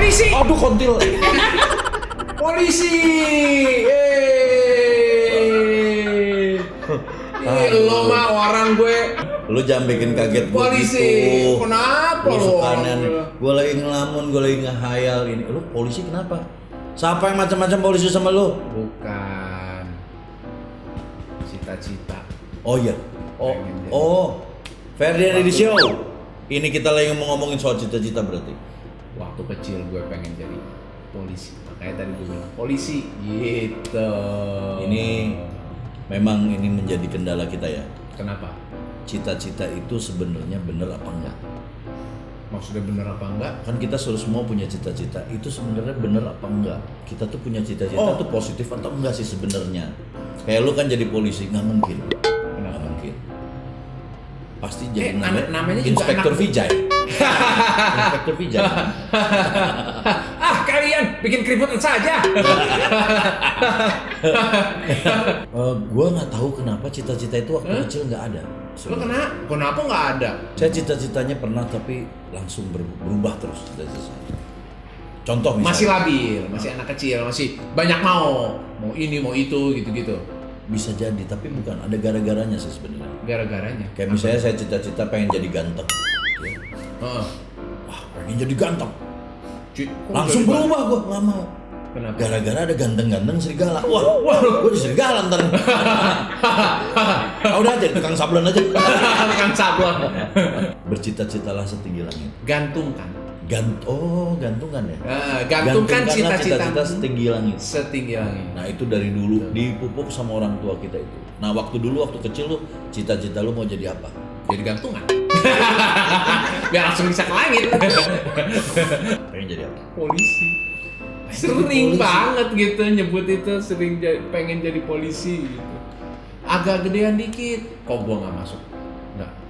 Polisi. Aduh kontil. Polisi. Lo mah orang gue. Lu jangan bikin kaget gue Polisi. gitu. Kenapa Lu lo? suka aneh. Gue lagi ngelamun, gue lagi ngehayal ini. Lu polisi kenapa? Siapa yang macam-macam polisi sama lu? Bukan. Cita-cita. Oh iya. Oh. Ferdian di show. Ini kita lagi ngomongin soal cita-cita berarti. Waktu kecil gue pengen jadi polisi. Makanya tadi gue bilang polisi gitu. Ini memang ini menjadi kendala kita ya. Kenapa? Cita-cita itu sebenarnya bener apa enggak? Maksudnya bener apa enggak? Kan kita semua punya cita-cita. Itu sebenarnya bener apa enggak? Kita tuh punya cita-cita tuh positif atau enggak sih sebenarnya? Kayak lu kan jadi polisi, nggak mungkin. Nggak mungkin. Pasti jadi namanya juga Inspektur Vijay. Inspektur Vijay. Kalian bikin keributan saja. Gua nggak tahu kenapa cita-cita itu waktu kecil nggak ada. Lo kenapa nggak ada? Saya cita-citanya pernah tapi langsung berubah terus cita-cita. Contoh misalnya. Masih labil, masih anak kecil, masih banyak mau ini, mau itu, gitu-gitu. Bisa jadi, tapi bukan ada gara-garanya sih sebenarnya. Gara-garanya? Kayak misalnya saya cita-cita pengen jadi ganteng. Wah, pengen jadi ganteng. Langsung berubah gua, nggak mau. Kenapa? Gara-gara ada ganteng-ganteng serigala. Wah, gua jadi serigala ntar. Udah aja, tukang sablon aja. Tukang sablon. Bercita-citalah setinggi langit. Gantungkan. Gantungan ya? Gantungkan cita-cita setinggi langit. Setinggi langit. Nah itu dari dulu dipupuk sama orang tua kita itu. Nah waktu kecil lu, cita-cita lu mau jadi apa? Jadi gantungan. Biar langsung bisa ke langit. Pengen jadi apa? Polisi. Sering banget gitu nyebut itu, pengen jadi polisi gitu. Agak gedean dikit, kok gua nggak masuk?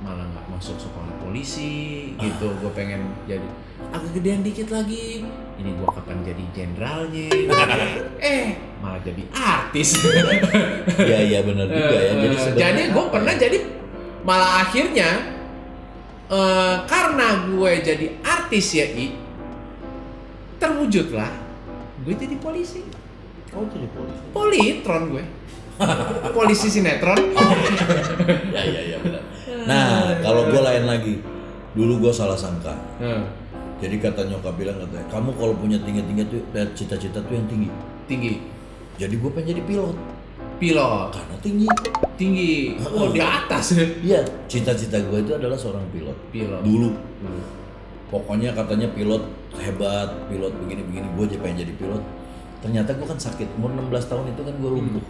Malah nggak masuk sekolah polisi gitu. Gua pengen jadi. Agak gedean dikit lagi, ini gua kapan jadi jenderalnya? Malah jadi artis. Iya benar juga ya. Jadi gue pernah jadi, malah akhirnya karena gue jadi artis ya, terwujudlah gue jadi polisi. Oh jadi polisi. Politron gue. Polisi sinetron. Iya benar. Nah kalau gue lain lagi, dulu gue salah sangka. Jadi kata nyokap bilang katanya, kamu kalau punya tinggi tuh, cita-cita tuh yang tinggi. Jadi gue pengen jadi pilot. Karena tinggi. Oh di atas. Iya. Cita-cita gue itu adalah seorang pilot. Dulu. Pokoknya katanya pilot hebat, pilot begini. Gue aja pengen jadi pilot. Ternyata gue kan sakit. Umur 16 tahun itu kan gue lumpuh.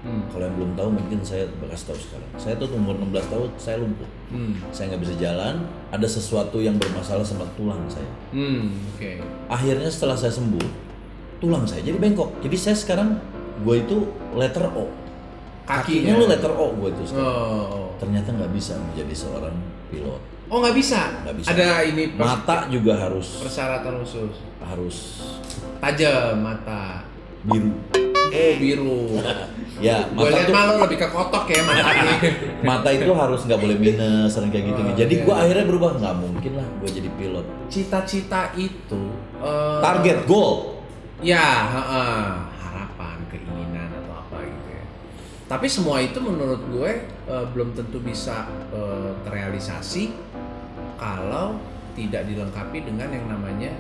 Kalau yang belum tahu mungkin saya bakal tahu sekarang. Saya tuh umur 16 tahun saya lumpuh. Saya nggak bisa jalan. Ada sesuatu yang bermasalah sama tulang saya. Akhirnya setelah saya sembuh, tulang saya jadi bengkok. Jadi saya sekarang gue itu letter O. Kakinya lu letter O gue itu sekarang. Ternyata nggak bisa menjadi seorang pilot. Oh nggak bisa? Nggak bisa. Ada ini mata juga harus. Persyaratan khusus. Harus tajam mata. Biru. Oh biru. Ya, gue lihat malu lebih ke kotok ya matanya. Mata itu harus nggak boleh minus, sering kayak gitu. Jadi gue akhirnya berubah, nggak mungkin lah gue jadi pilot. Cita-cita itu target, goal. Ya, harapan, keinginan atau apa gitu ya. Tapi semua itu menurut gue belum tentu bisa terrealisasi kalau tidak dilengkapi dengan yang namanya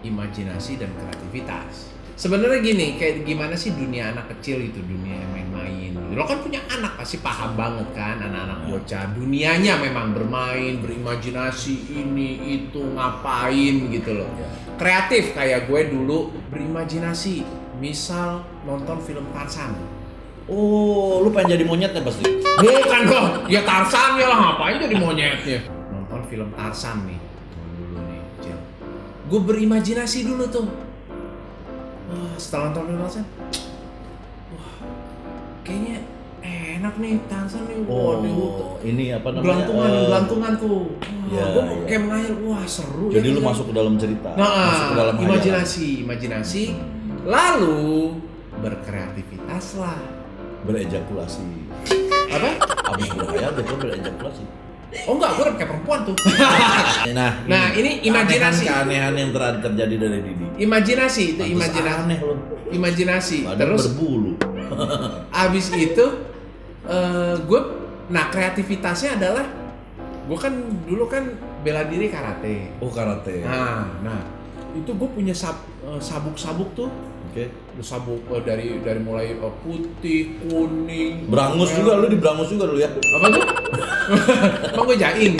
imajinasi dan kreativitas. Sebenarnya gini, kayak gimana sih dunia anak kecil itu, dunia main-main. Lo kan punya anak, pasti paham banget kan, anak-anak bocah. Dunianya memang bermain, berimajinasi, ini, itu, ngapain gitu loh. Kreatif, kayak gue dulu berimajinasi. Misal nonton film Tarzan. Oh, lu pengen jadi monyetnya pasti? Bukan dong, ya Tarzan ya lah, ngapain jadi monyetnya. Nonton film Tarzan nih, dulu nih, kecil. Gue berimajinasi dulu tuh. Setelah nonton film Tarzan, wah, kayaknya enak nih Tarzan nih. Ini apa namanya? Gelantungan tuh. Gue kayak mengalir, wah seru. Jadi lu masuk ke dalam cerita, masuk ke dalam imajinasi. Lalu berkreativitas lah. Berejakulasi. Apa? Abis berhayal betul berejakulasi. Oh enggak, gue udah kayak perempuan tuh. Nah, ini imajinasi. Keanehan yang terjadi dari Didi. Imajinasi itu Pantes imajinasi. aneh loh. Imajinasi. Badan Terus berbulu. abis itu gue, nah kreativitasnya adalah gue kan dulu kan bela diri karate. Oh, karate. Nah itu gue punya sabuk-sabuk tuh. Oke. Sabuk dari mulai putih, kuning, Berangus merah. juga, lu di berangus juga dulu ya? Apa tuh? Emang gue jaing.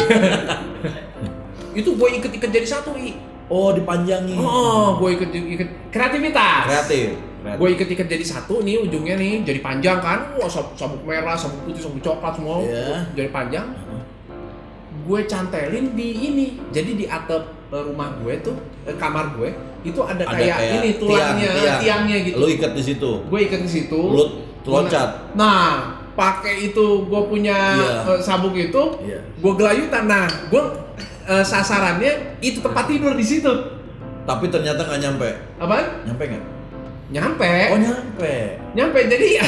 Itu gue iket jadi satu, Oh, dipanjangin. Oh, gue iket kreativitas. Kreatif. Gue iket jadi satu nih, ujungnya nih jadi panjang kan. Wah, sabuk merah, sabuk putih, sabuk coklat semua. Iya. Jadi panjang. Gue cantelin di ini. Jadi di atap rumah gue tuh, kamar gue itu ada kayak ini tulangnya, tiangnya gitu. Lu ikat di situ. Gue ikat di situ. Lu loncat. Nah, pakai itu gue punya sabuk itu, gue gelayutan. Nah, gue sasarannya itu tempat tidur di situ. Tapi ternyata nggak nyampe. Apaan? Nyampe nggak? Nyampe. Oh, nyampe. Nyampe. Jadi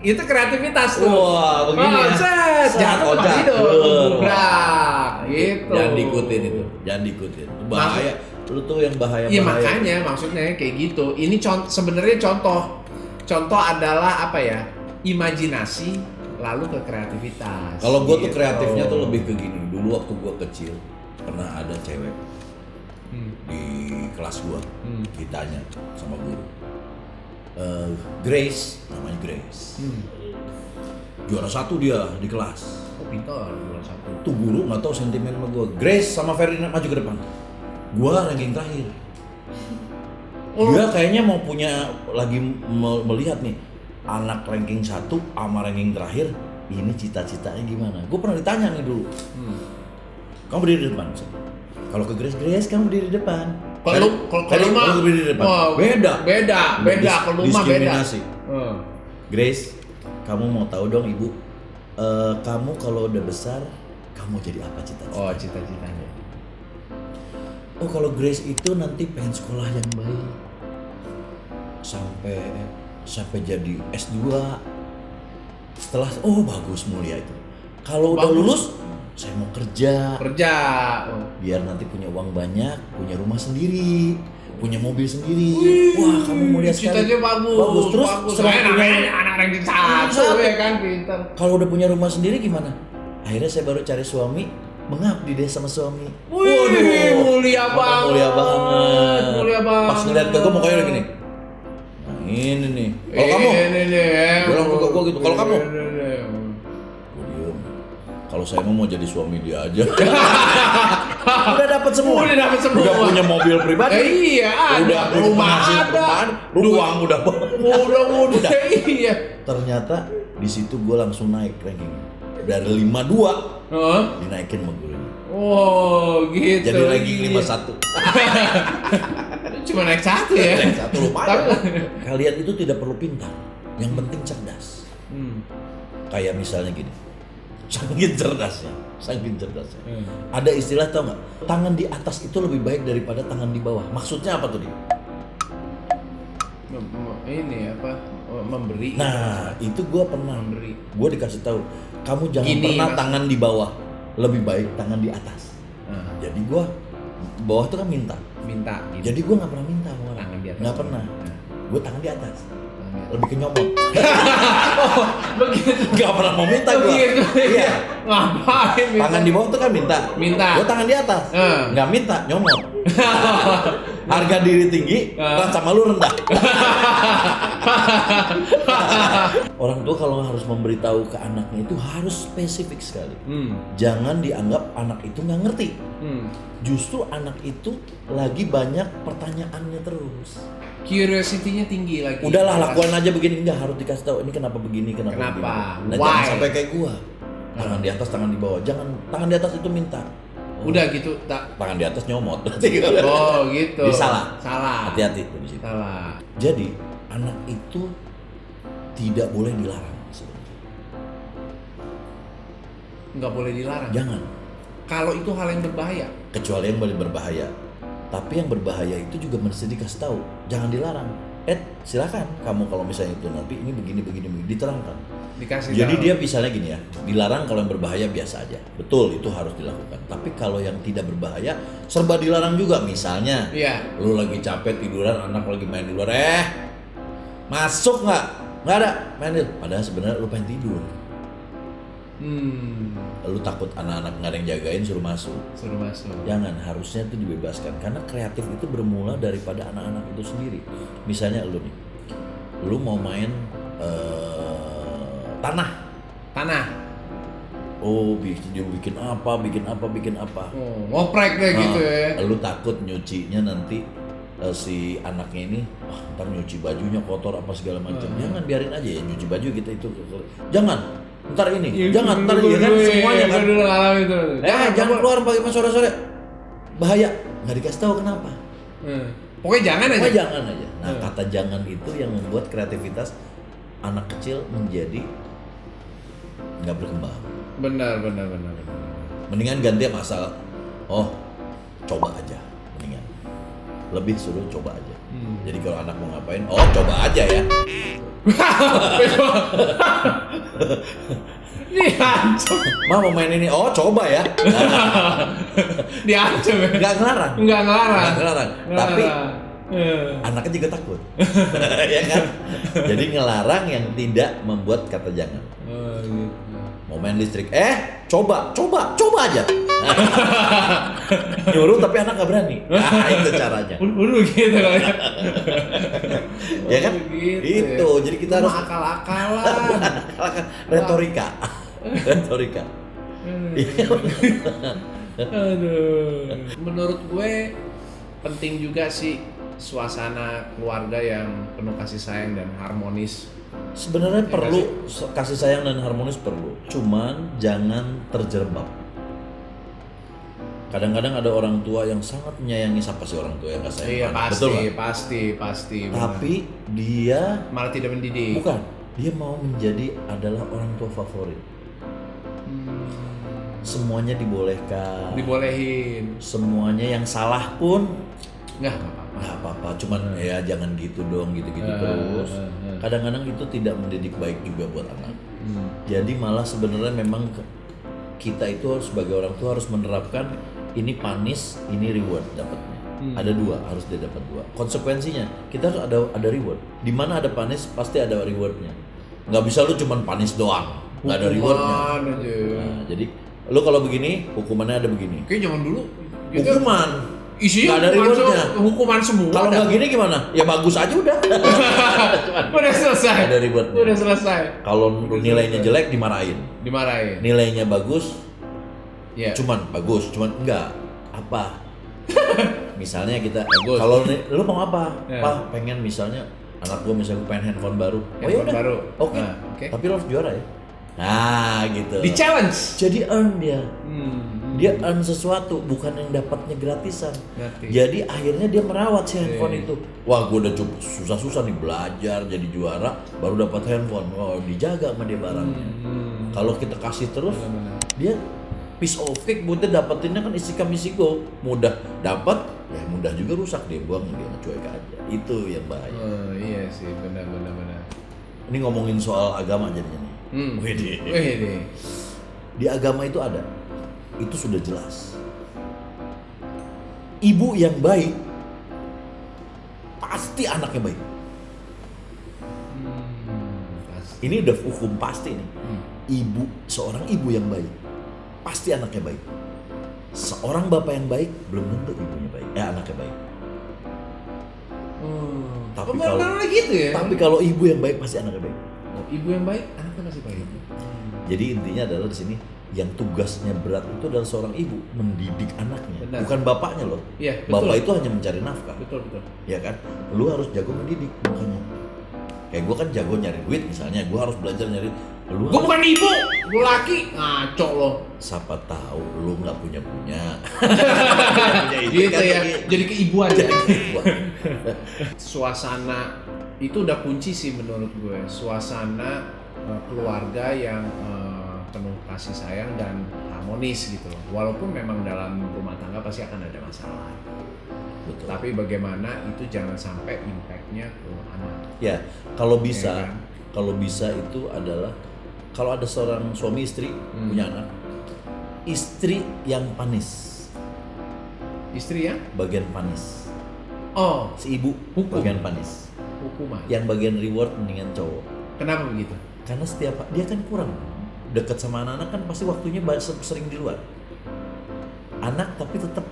itu kreativitas tuh. Wah, begini ya. Set, jatuh tempat tidur. Gebrak. Gitu. Jangan diikutin itu. Jangan diikutin. Itu bahaya. Lu tuh yang bahaya. Iya, makanya maksudnya kayak gitu. Ini sebenarnya contoh. Contoh adalah apa ya? Imajinasi lalu ke kreativitas. Kalau gue tuh kreatifnya tuh lebih ke gini. Dulu waktu gue kecil pernah ada cewek di kelas gue, ditanya sama guru, Grace, namanya Grace, juara 1 dia di kelas. Oh, pintar juara 1. Tuh guru nggak tahu sentimen sama gue. Grace sama Ferdinand maju ke depan. Gue ranking terakhir. Dia kayaknya mau punya lagi melihat nih anak ranking 1 sama ranking terakhir ini cita-citanya gimana. Gue pernah ditanya nih dulu. Kamu berdiri di depan. Kalau ke Grace kamu berdiri di depan. Kalau mah berdiri di depan. Beda. Kalau mah beda. Grace, kamu mau tahu dong ibu? Kamu kalau udah besar, kamu jadi apa cita-cita? Oh, cita-citanya. Oh, kalau Grace itu nanti pengen sekolah yang baik. Sampai jadi S2. Setelah bagus mulia itu. Kalau udah lulus, saya mau kerja. Biar nanti punya uang banyak, punya rumah sendiri, punya mobil sendiri. Wah, kamu mulia sekali. Cita-citanya bagus. Terus setelah punya anak ranking 1 ya kan, pintar. Kalau udah punya rumah sendiri gimana? Akhirnya saya baru cari suami, mengabdi deh sama suami. Wih, mulia banget. Pas ngeliat ke gue mukanya udah gini. Nah, ini nih. Kalau kamu? Gue langsung ke gue gitu. Kalau kamu? Gue diem. Kalau saya mau jadi suami dia aja. Udah dapat semua. Udah punya mobil pribadi. Iya, udah rumah ada. Ruang udah. Iya. Ternyata di situ gue langsung naik ranking. Dari 52 dinaikin sama gurunya. Oh, gitu. Jadi ranking 51. Cuma naik 1 ya. Naik 1 lumayan. Kalian itu tidak perlu pintar. Yang penting cerdas. Kayak misalnya gini. Saking cerdasnya. Ada istilah tau nggak? Tangan di atas itu lebih baik daripada tangan di bawah. Maksudnya apa tuh dia? Ini apa? Memberi. Nah, itu gue pernah memberi. Gue dikasih tahu, kamu jangan pernah tangan di bawah, lebih baik tangan di atas. Jadi gue bawah tuh kan minta. Gitu. Jadi gue nggak pernah minta sama orang. Nggak pernah. Gue tangan di atas. Lebih ke nyomot. Begitu. Gak pernah mau minta gue. Iya. Ngapain minta? Tangan di bawah tuh kan minta. Gue tangan di atas. Nggak minta, nyomot. Harga diri tinggi, rasa malu rendah. Orang tua kalau harus memberitahu ke anaknya itu harus spesifik sekali. Jangan dianggap anak itu nggak ngerti. Justru anak itu lagi banyak pertanyaannya terus. Curiosity-nya tinggi lagi. Udahlah, lakukan aja begini, enggak harus dikasih tahu ini kenapa begini, kenapa begini. Nah, jangan sampai kayak gua. Tangan di atas, tangan di bawah. Jangan tangan di atas itu minta. Udah gitu, tangan di atas nyomot. Oh, gitu. Salah. Hati-hati di situ. Salah. Jadi, anak itu tidak boleh dilarang sebenarnya. Nggak boleh dilarang. Jangan. Kalau itu hal yang berbahaya. Kecuali yang boleh berbahaya. Tapi yang berbahaya itu juga mesti dikasih tahu. Jangan dilarang. Silakan kamu kalau misalnya itu nanti ini begini diterangkan. Dikasih Jadi tahu. dia misalnya gini ya, dilarang kalau yang berbahaya biasa aja. Betul, itu harus dilakukan. Tapi kalau yang tidak berbahaya, serba dilarang juga. Misalnya, Iya. lu lagi capek tiduran, anak lagi main di luar, masuk nggak? Nggak ada, main di. Padahal sebenarnya lu pengen tidur. Lu takut anak-anak nggak ada yang jagain, suruh masuk. Suruh masuk. Jangan, harusnya itu dibebaskan. Karena kreatif itu bermula daripada anak-anak itu sendiri. Misalnya lu nih, lu mau main tanah. Oh, dia bikin apa. Oh, ngoprek deh gitu ya. Lu takut nyucinya nanti si anaknya ini, ntar nyuci bajunya kotor apa segala macam. Jangan, biarin aja ya nyuci baju gitu itu. Jangan, ntar ini, jangan, ntar ya kan semuanya kan. Dulu ngalamin itu. Jangan keluar pagi sore-sore. Bahaya, nggak dikasih tahu kenapa. Pokoknya jangan aja. Pokoknya jangan aja. Nah, kata jangan itu yang membuat kreativitas anak kecil menjadi nggak berkembang. Benar. Mendingan ganti masalah. Oh, coba aja. Mendingan lebih suruh coba aja. Jadi kalau anak mau ngapain, oh coba aja ya. Diancam. Mau main ini, oh coba ya. Diancam ya. Nggak ngelarang. Tapi anaknya juga takut. Ya kan? Jadi ngelarang yang tidak membuat kata jangan. Gitu. Mau main listrik, coba aja. Nyuruh tapi anak nggak berani. Nah, itu caranya. Udah gitu kan ya. Ya kan? Gitu Itu. ya. Jadi kita harus akal-akalan. retorika. Aduh. Menurut gue penting juga sih suasana keluarga yang penuh kasih sayang dan harmonis. Sebenarnya Ya, perlu kasih sayang dan harmonis perlu. Cuman jangan terjerembab. Kadang-kadang ada orang tua yang sangat menyayangi, siapa sih orang tua yang nggak sayang? Iya anak? Betul nggak? pasti. Benar. Tapi dia malah tidak mendidik. bukan. Dia mau menjadi adalah orang tua favorit. Semuanya dibolehkan. Dibolehin. Semuanya yang salah pun Nggak apa-apa. Cuman ya jangan gitu dong, gitu-gitu terus. Kadang-kadang itu tidak mendidik baik juga buat anak. Jadi malah sebenarnya memang kita itu sebagai orang tua harus menerapkan ini punish, ini reward dapatnya. Ada dua, harus dia dapat dua. Konsekuensinya kita harus ada reward. Di mana ada punish pasti ada rewardnya. Nggak bisa lu cuman punish doang, nggak ada rewardnya. Nah, jadi lu kalau begini hukumannya ada begini. Kayak zaman dulu gitu, Hukuman. isinya Nggak ada rewardnya. hukuman semua. Kalau nggak gini gimana? Ya bagus aja udah. Udah selesai. Ada rewardnya. Udah selesai. Kalau nilainya jelek dimarahin. Nilainya bagus, Ya. cuman enggak apa. Misalnya kita Bagus. kalau lu mau apa? Ya. Pak, pengen misalnya anak gua misalnya pengen handphone baru. Oh ya Handphone udah. baru. Oke. Nah, oke. Tapi lu harus juara ya. Nah, gitu. Di challenge. Jadi earn dia. Dia earn sesuatu, bukan yang dapatnya gratisan. Gratis. Jadi akhirnya dia merawat si handphone Iya. itu. Wah, gue udah susah-susah nih belajar jadi juara, baru dapat handphone. Oh, dijaga sama dia barangnya. Kalau kita kasih terus, Benar-benar. dia piece of cake buat dapetinnya kan isi kami go. Mudah dapat, ya mudah juga rusak dia buang dia cuek aja. Itu yang bahaya. Oh, iya sih, benar. Ini ngomongin soal agama jadinya nih. Widih. Wih, Di agama itu ada. Itu sudah jelas. Ibu yang baik pasti anaknya baik. pasti. Ini udah hukum pasti nih. Seorang ibu yang baik pasti anaknya baik. Seorang bapak yang baik belum tentu ibunya baik, anaknya baik. Tapi Benar gitu ya. Tapi kalau ibu yang baik pasti anaknya baik. Ibu yang baik, anaknya pasti baik. Jadi intinya adalah di sini yang tugasnya berat itu adalah seorang ibu mendidik anaknya, Benar. bukan bapaknya loh. Iya, betul. Bapak itu hanya mencari nafkah. Betul. Ya kan, lu harus jago mendidik makanya. Kayak gue kan jago nyari duit misalnya, gue harus belajar nyari. Lu Gue bukan ibu, gue laki, ngaco lo. siapa tahu lu nggak punya. Gitu ya, jadi keibuan ya. Wah, Suasana itu udah kunci sih menurut gue. Suasana keluarga yang penuh kasih sayang dan harmonis gitu loh. Walaupun memang dalam rumah tangga pasti akan ada masalah. betul. Tapi bagaimana itu jangan sampai impact-nya ke anak. Ya, kalau bisa, Ya kan? kalau bisa itu adalah kalau ada seorang suami istri punya anak, istri yang panis, Istri ya? bagian panis, Oh, si ibu Hukum. bagian panis, hukuman. yang bagian reward mendingan cowok. Kenapa begitu? Karena setiap dia kan kurang dekat sama anak-anak kan pasti waktunya sering di luar. Anak tapi tetap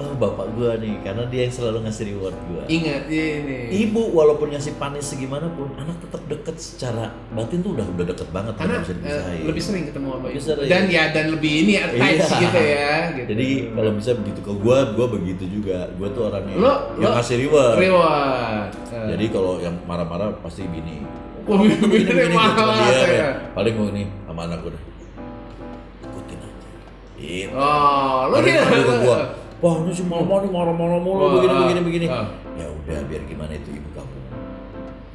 bapak gua nih karena dia yang selalu ngasih reward gua. Ingat ini. Ibu walaupun ngasih panis segimana pun anak tetap deket secara batin tuh udah deket banget, Karena nggak bisa dipisahin. lebih sering ketemu sama Lebih ibu. sering. Dan lebih ini attach Iya. gitu ya. Gitu. Jadi kalau bisa begitu ke gua begitu juga. Gua tuh orangnya yang Lo ngasih reward. reward. Jadi kalau yang marah-marah pasti gini. Wah, begini gua cuma marah diam ya. ya. Paling mau ini sama anak gua deh. Ikutin aja. Gitu. Oh, lo Paling dia. ngadu ke gua. Wah, ini si mama nih marah-marah mulu Wah, begini. ah. Ya udah biar gimana itu ibu kamu.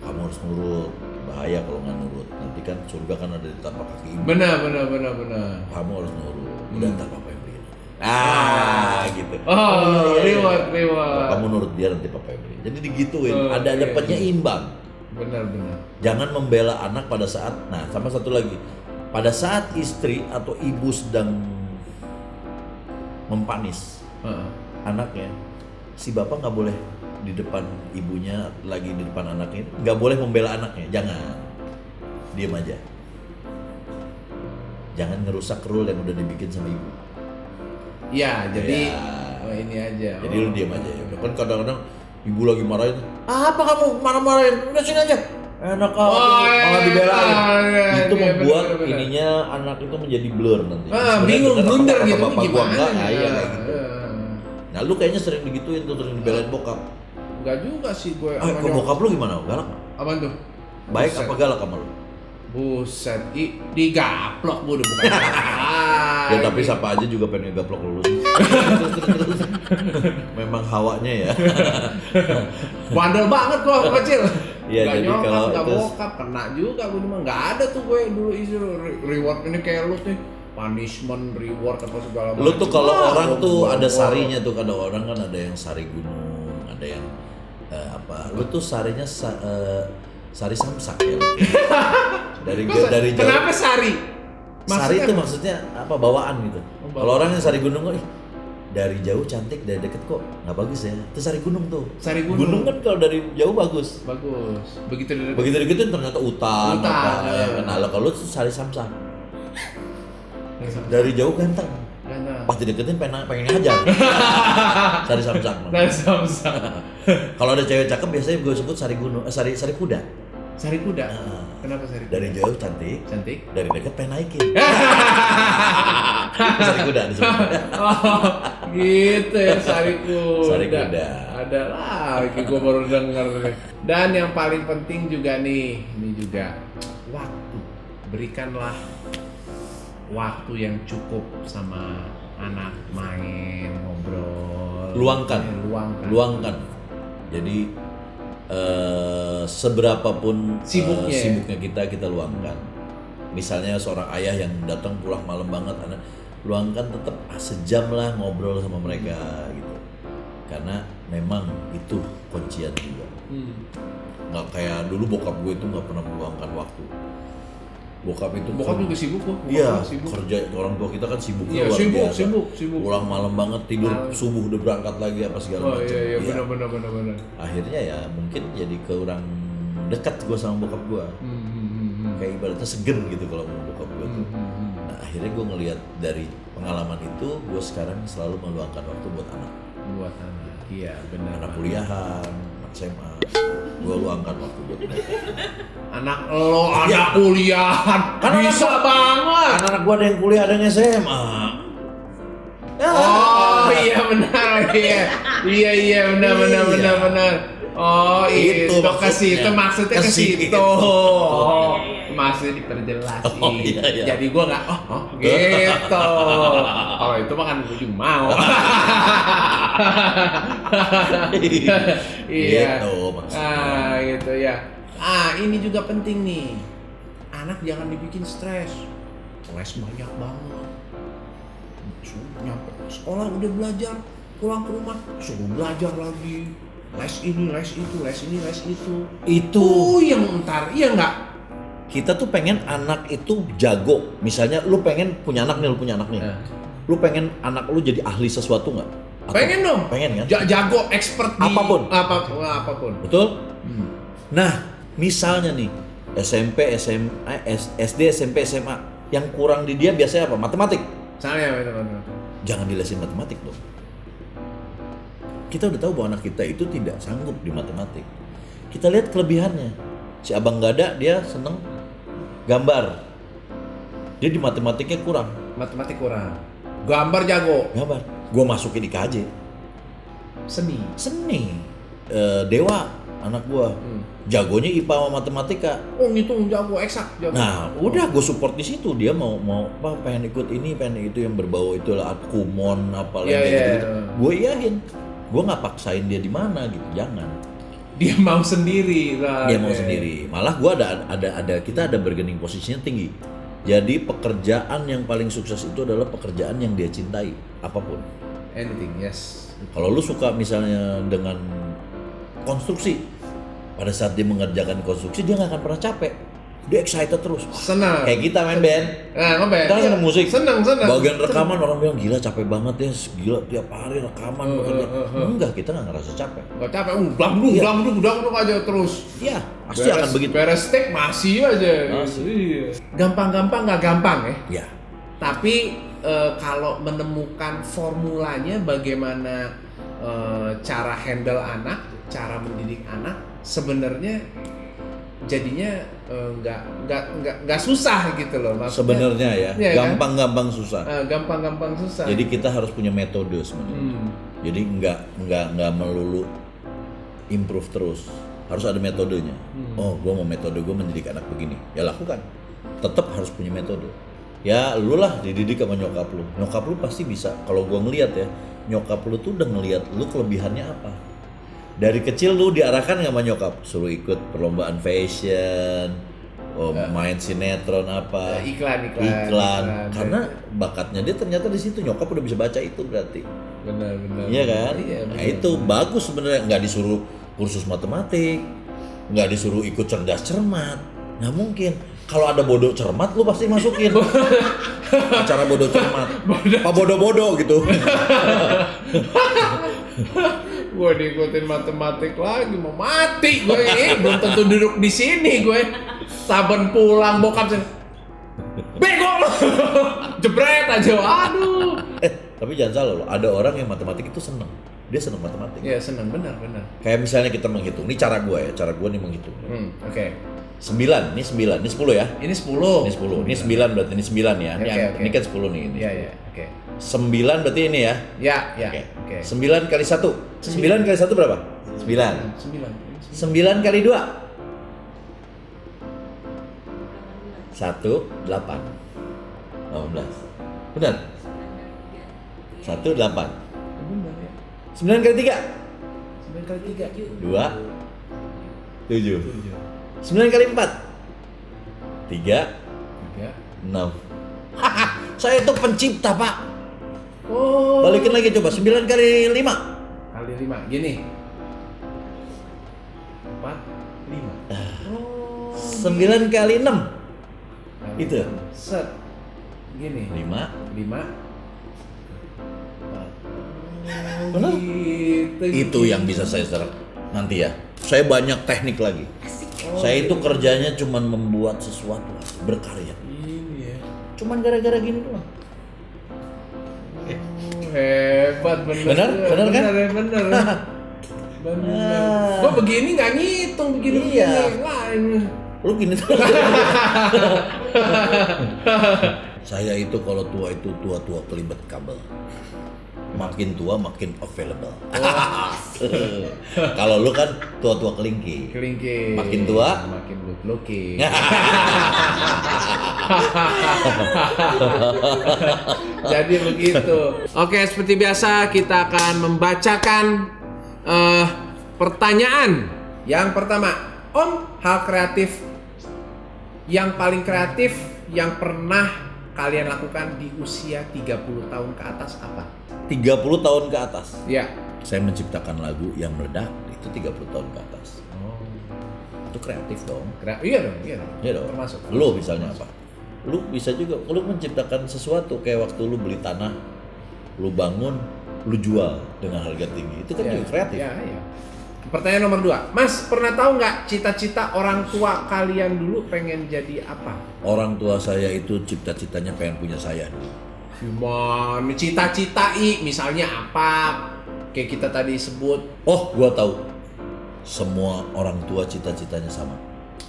Kamu harus nurut. Bahaya kalau nggak nurut. Nanti kan surga kan ada di tapak kaki ibu. Benar. Kamu harus nurut. Hmm. Udah entar papa yang beliin. Gitu. Oh, Iya. reward. Kamu nurut dia nanti papa yang beliin. Jadi digituin. Oh, Ada iya, penyeimbang. Benar. Jangan membela anak pada saat. Nah, sama satu lagi. Pada saat istri atau ibu sedang mempanis Heeh. anaknya, si bapak nggak boleh di depan ibunya lagi di depan anaknya, nggak boleh membela anaknya, jangan, diam aja, jangan ngerusak rule yang udah dibikin sama ibu. Ya, jadi Ya. ini aja. Jadi lu diam aja ya. Kan kadang-kadang ibu lagi marahin, apa kamu marah-marahin, udah sini aja, enak malah dibelain. Itu iya, membuat benar. ininya anak itu menjadi blur nanti. Sebenarnya Bingung, bener apa blunder kata gitu bapak gua gimana? enggak, iya kayak gitu. Nah lu kayaknya sering digituin tuh, sering dibelain bokap. Enggak juga sih gue. Kalau bokap lu gimana? Galak nggak? Apaan tuh? Baik Buset. apa galak sama lu? Buset, digaplok gue udah bukan. Ya tapi siapa aja juga pengen ngegaplok lu. Terus. Memang hawanya ya. Bandel banget gue waktu kecil. Iya, Nggak jadi nyokap, kalau nggak itu- bokap, kena juga gue cuma nggak ada tuh gue dulu isi reward ini kayak lu nih punishment, reward apa segala macam. Lu tuh kalau orang tuh gua- ada gua- sarinya tuh, ada orang kan ada yang sari gunung, ada yang apa? Lu tuh sarinya sari samsak ya. dari jauh. Kenapa sari? Sari Maksudnya itu apa? maksudnya apa, bawaan gitu. Oh, Kalau bawaan. orang yang sari gunung kok dari jauh cantik, dari deket kok nggak bagus ya. Itu sari gunung tuh. Sari gunung. Gunung kan kalau dari jauh bagus. Bagus. Begitu dari Begitu digituin ternyata utan Utan, apa ya. ya. Nah, kalau lu tuh sari samsak. Dari jauh ganteng. Pas dideketin pengen ngajar. Sari samsak. Dari samsak. Kalau ada cewek cakep biasanya gue sebut sari gunung, sari kuda. Sari kuda. Nah, Kenapa sari kuda? dari jauh cantik, Cantik. dari dekat pengen naikin. Sari kuda disebut. Oh, gitu ya sari kuda. Sari kuda. Ada lagi gue baru denger nih. Dan yang paling penting juga nih, ini juga waktu. Berikanlah waktu yang cukup sama anak, main, ngobrol. Luangkan. Luangkan. Jadi seberapapun Sibuknya. kita luangkan. Misalnya seorang ayah yang datang pulang malam banget, anak luangkan tetap sejam lah ngobrol sama mereka gitu. Karena memang itu kuncian juga. Nggak kayak dulu bokap gue itu nggak pernah meluangkan waktu. Bokap Bokap juga sibuk kok. Iya, sibuk. kerja orang tua kita kan sibuk Iya, luar biasa. sibuk. Pulang malam banget, tidur Malam. subuh udah berangkat lagi apa segala Oh macam. iya, Iya. benar. Akhirnya ya mungkin jadi kurang dekat gue sama bokap gue. Kayak ibaratnya segen gitu kalau mau bokap gue tuh. Nah akhirnya gue ngelihat dari pengalaman itu, gue sekarang selalu meluangkan waktu buat anak. Buat anak. Iya, benar. Anak kuliahan, anak SMA, gue luangkan waktu buat mereka. Anak lo, anak kuliahan, Kan bisa banget. Anak-anak gue ada yang kuliah, ada yang SMA. Oh iya benar, iya benar. Oh Itu itu ke maksudnya. situ maksudnya ke Ke situ. situ. Oh, maksudnya diperjelas. Oh, iya. Jadi gua nggak gitu. Kalau itu mah kan gua juga mau. Iya. Gitu maksudnya. Gitu ya. Ini juga penting nih. Anak jangan dibikin stres. Les banyak banget. Nyampe sekolah udah belajar, pulang ke rumah suruh belajar lagi. Les ini, les itu, les ini, les itu. Itu Yang ntar, iya nggak? kita tuh pengen anak itu jago. Misalnya lu pengen punya anak nih, lu pengen anak lu jadi ahli sesuatu nggak? Pengen dong. Pengen kan? Jago, expert di Apapun. apapun. Betul? Nah, misalnya nih SMP, SMA, SD, SMP, SMA yang kurang di dia biasanya apa? Matematik. Misalnya teman-teman. Jangan dilesin matematik dong. Kita udah tahu bahwa anak kita itu tidak sanggup di matematik. Kita lihat kelebihannya. Si abang Gada dia seneng gambar. Dia di matematiknya kurang. Matematik kurang. Gambar jago. Gambar. Gua masukin IKJ. Seni. Dewa anak gua. Jagonya IPA sama matematika. Oh, ngitung jago, eksak jago. Nah, udah gue support di situ. Dia mau apa pengen ikut ini, pengen itu yang berbau itulah kumon apalah gitu. Gue iyain. Gue nggak paksain dia di mana gitu, jangan. Dia mau sendiri lah. Dia mau sendiri. Malah gue kita ada bargaining posisinya tinggi. Jadi pekerjaan yang paling sukses itu adalah pekerjaan yang dia cintai, apapun. Anything, yes. Kalau lu suka misalnya dengan konstruksi, pada saat dia mengerjakan konstruksi dia nggak akan pernah capek. Dia excited terus. Senang. Kayak kita main band. Ngeband. Kita senang musik. Senang. Bagian rekaman orang bilang gila capek banget ya, gila tiap hari rekaman bekerja. Enggak, kita nggak ngerasa capek. Nggak capek, blangdung aja terus. Iya, pasti akan begitu. Beres steak masih aja. Iya. Gampang-gampang nggak gampang ya. Ya. Tapi kalau menemukan formulanya bagaimana cara handle anak, cara mendidik anak, sebenarnya jadinya nggak susah gitu loh. Sebenarnya ya, gampang-gampang susah. Gampang-gampang susah. Jadi kita harus punya metode sebenarnya. Jadi nggak melulu improve terus. Harus ada metodenya. Oh, gue mau metode gue mendidik anak begini. Ya lakukan. Tetap harus punya metode. Ya lu lah dididik sama nyokap lu. Nyokap lu pasti bisa. Kalau gue ngelihat ya, nyokap lu tuh udah ngelihat lu kelebihannya apa. Dari kecil lu diarahkan nggak sama nyokap? Suruh ikut perlombaan fashion, main sinetron apa? Iklan. Karena bakatnya dia ternyata di situ. Nyokap udah bisa baca itu berarti. Benar. Iya kan? Iya, nah itu bagus sebenarnya. Nggak disuruh kursus matematik, nggak disuruh ikut cerdas cermat. Nggak mungkin. Kalau ada bodoh cermat lu pasti masukin. Acara bodoh cermat. Apa bodoh-bodoh gitu. Gue diikutin matematik lagi, mau mati gue ini. Belum tentu duduk di sini gue. Saben pulang bokap sih. Bego lo. Jebret aja. Aduh. Tapi jangan salah loh, ada orang yang matematik itu seneng. Dia seneng matematik. Iya, seneng, benar. Kayak misalnya kita menghitung. Ini cara gue nih menghitung. Oke. 9, ini 10 ya? Ini 10. Ini 9 berarti ini 9 ya. Ini kan 10 nih ini. Iya, oke. 9 berarti ini ya? Ya. Oke. 9 kali 1. 9 kali 1 berapa? 9. 9 kali 2. 1, 8. 18. Benar? 1, 8. Benar ya. 9 kali 3. 9 kali 3. 2, 7. 9 kali 4. 3, 6. Saya itu pencipta, Pak. Oh. Balikin lagi coba. 9 kali 5. Kali 5. Gini. 4, 5. 9 kali 6. Itu. Set. Gini. 5. 5. Benar? Itu yang bisa saya serap nanti ya. Saya banyak teknik lagi. Saya itu kerjanya cuman membuat sesuatu, berkarya. Ini ya. Cuman gara-gara gini doang. Hebat bener. Bener kan? Bener. Gua begini nggak ngitung begini. Iya. Lain. Lu gini tuh. Saya itu kalau tua itu tua kelibet kabel. Makin tua makin available. Kalau lu kan tua kelingking. Makin tua makin good looking. Jadi begitu. Oke, seperti biasa kita akan membacakan pertanyaan. Yang pertama, Om, hal kreatif yang paling kreatif yang pernah kalian lakukan di usia 30 tahun ke atas apa? 30 tahun ke atas. Ya. Saya menciptakan lagu yang meledak di itu 30 tahun ke atas. Oh. Itu kreatif dong. Iya dong, iya dong. Iya dong. Termasuk. Lu misalnya apa? Lu bisa juga, lu menciptakan sesuatu kayak waktu lu beli tanah, lu bangun, lu jual dengan harga tinggi. Itu kan juga kreatif. Iya, iya. Pertanyaan nomor 2, Mas pernah tahu nggak cita-cita orang tua kalian dulu pengen jadi apa? Orang tua saya itu cita-citanya pengen punya saya. Gimana cita-cita misalnya apa? Kayak kita tadi sebut Oh, gua tahu. Semua orang tua cita-citanya sama.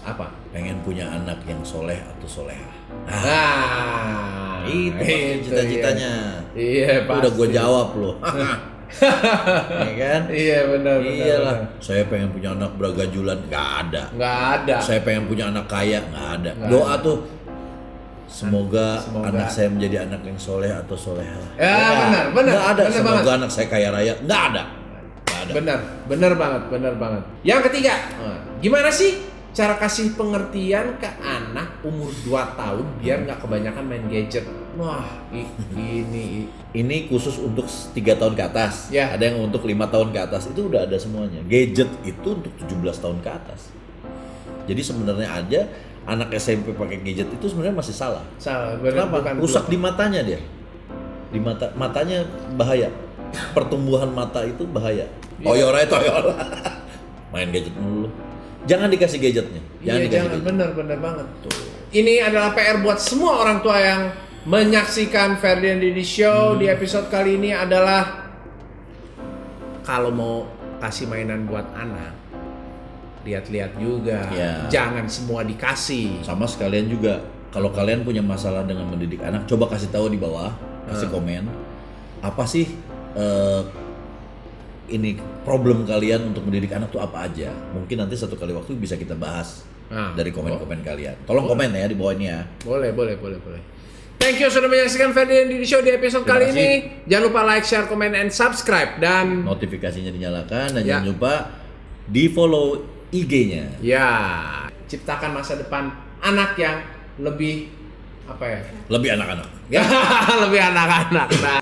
apa? Pengen punya anak yang soleh atau soleha. Nah, Itu cita-citanya. Iya, Itu udah gue jawab loh. Iya kan? Iya benar. Iyalah. Saya pengen punya anak beragajulan, nggak ada. Nggak ada. Saya pengen punya anak kaya, nggak ada. Nggak Doa ada. tuh semoga Semoga. anak saya menjadi anak yang soleh atau soleha. Ya, benar. Nggak ada. Benar Semoga banget. anak saya kaya raya, nggak ada. Nggak ada. Benar banget. Yang ketiga, gimana sih cara kasih pengertian ke anak umur 2 tahun biar nggak kebanyakan main gadget? Wah, ini Ini khusus untuk 3 tahun ke atas. Ya. Ada yang untuk 5 tahun ke atas. Itu udah ada semuanya. Gadget itu untuk 17 tahun ke atas. Jadi sebenarnya aja anak SMP pakai gadget itu sebenarnya masih salah. salah. Benar, Kenapa? bukan Rusak di matanya dia. Di matanya bahaya. Pertumbuhan mata itu bahaya. Toyora. Main gadget mulu. Jangan dikasih gadgetnya. Jangan, benar banget. Ini adalah PR buat semua orang tua yang menyaksikan Ferdian Didi Show. Di episode kali ini adalah kalau mau kasih mainan buat anak, lihat-lihat juga. Ya. Jangan semua dikasih. Sama sekalian juga. Kalau kalian punya masalah dengan mendidik anak, coba kasih tahu di bawah, kasih komen. Apa sih ini problem kalian untuk mendidik anak tuh apa aja? Mungkin nanti satu kali waktu bisa kita bahas dari komen-komen kalian. Tolong komen ya di bawah ini ya. Boleh. Thank you sudah menyaksikan Ferdian Didi Show di episode Terima kali kasih. ini. Jangan lupa like, share, comment, and subscribe. Dan Notifikasinya dinyalakan dan Ya. jangan lupa di follow IG-nya. ya, ciptakan masa depan anak yang lebih apa ya? Lebih anak-anak. Lebih anak-anak. Nah.